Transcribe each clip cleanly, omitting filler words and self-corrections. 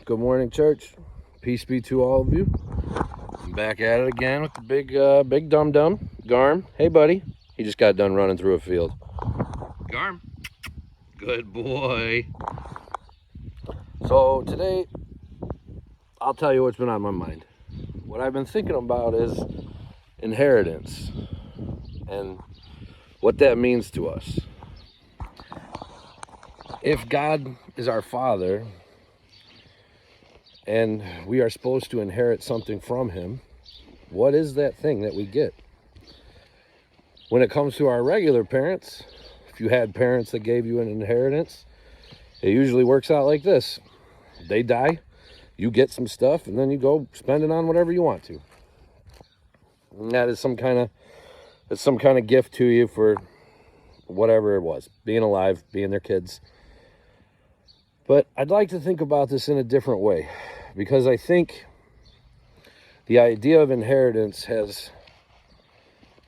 Good morning, church. Peace be to all of you. I'm back at it again with the big dum-dum, Garm. Hey, buddy. He just got done running through a field. Garm. Good boy. So today, I'll tell you what's been on my mind. What I've been thinking about is inheritance and what that means to us. If God is our Father and we are supposed to inherit something from Him, what is that thing that we get? When it comes to our regular parents, if you had parents that gave you an inheritance, it usually works out like this. They die, you get some stuff, and then you go spend it on whatever you want to. And that is some kind of gift to you for whatever it was, being alive, being their kids. But I'd like to think about this in a different way, because I think the idea of inheritance has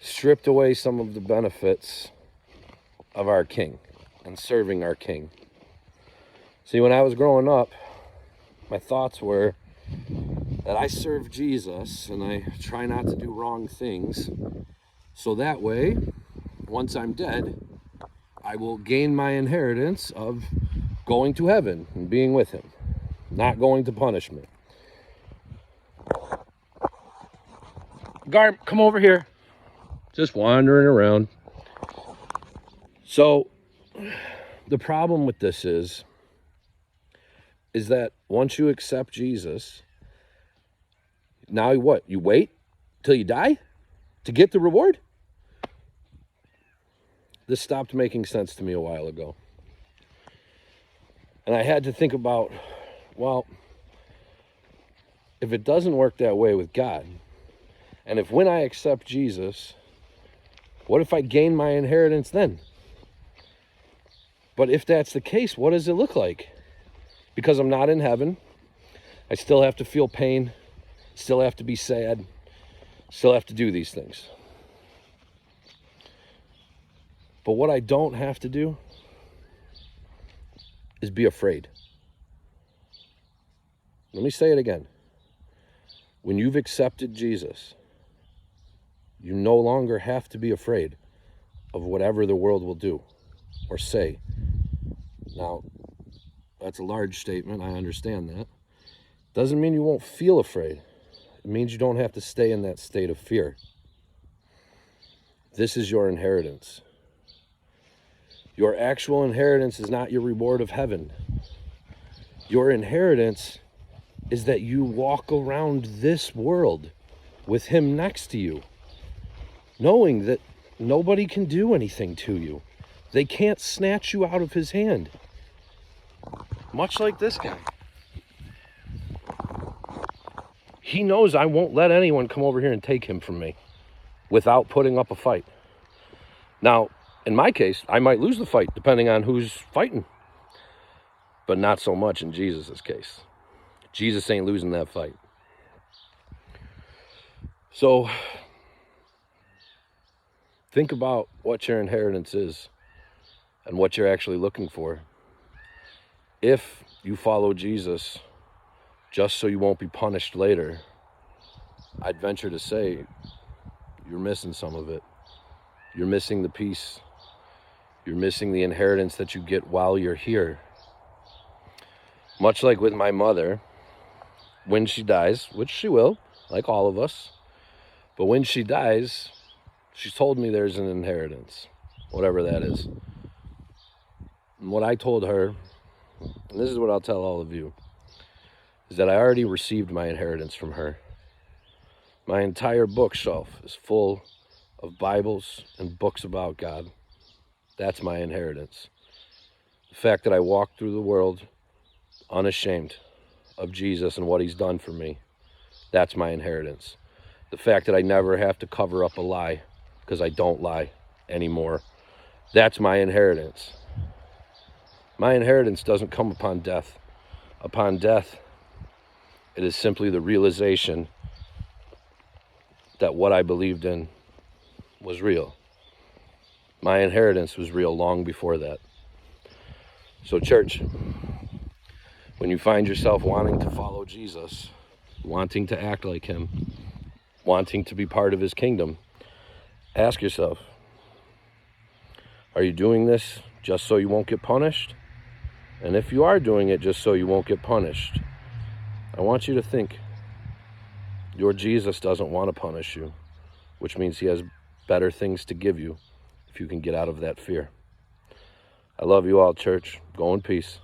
stripped away some of the benefits of our King and serving our King. See, when I was growing up, my thoughts were that I serve Jesus and I try not to do wrong things, so that way, once I'm dead, I will gain my inheritance of going to heaven and being with Him, not going to punishment. Garm, come over here. Just wandering around. So the problem with this is that once you accept Jesus, now what? You wait till you die to get the reward? This stopped making sense to me a while ago. And I had to think about, well, if it doesn't work that way with God, and if when I accept Jesus, what if I gain my inheritance then? But if that's the case, what does it look like? Because I'm not in heaven, I still have to feel pain, still have to be sad, still have to do these things. But what I don't have to do is be afraid. Let me say it again. When you've accepted Jesus, you no longer have to be afraid of whatever the world will do or say. Now, that's a large statement. I understand that. Doesn't mean you won't feel afraid. It means you don't have to stay in that state of fear. This is your inheritance. Your actual inheritance is not your reward of heaven. Your inheritance is that you walk around this world with Him next to you, knowing that nobody can do anything to you. They can't snatch you out of His hand. Much like this guy. He knows I won't let anyone come over here and take him from me without putting up a fight. Now, in my case, I might lose the fight depending on who's fighting, but not so much in Jesus' case. Jesus ain't losing that fight. So, think about what your inheritance is and what you're actually looking for. If you follow Jesus just so you won't be punished later, I'd venture to say you're missing some of it. You're missing the peace. You're missing the inheritance that you get while you're here. Much like with my mother, when she dies, which she will, like all of us, but when she dies, she's told me there's an inheritance, whatever that is. And what I told her, and this is what I'll tell all of you, is that I already received my inheritance from her. My entire bookshelf is full of Bibles and books about God. That's my inheritance. The fact that I walk through the world unashamed of Jesus and what He's done for me, that's my inheritance. The fact that I never have to cover up a lie because I don't lie anymore, that's my inheritance. My inheritance doesn't come upon death. Upon death, it is simply the realization that what I believed in was real. My inheritance was real long before that. So church, When you find yourself wanting to follow Jesus, wanting to act like him, wanting to be part of his kingdom, ask yourself, are you doing this just so you won't get punished? And if you are doing it just so you won't get punished, I want you to think, your Jesus doesn't want to punish you, which means he has better things to give you if you can get out of that fear. I love you all, church. Go in peace.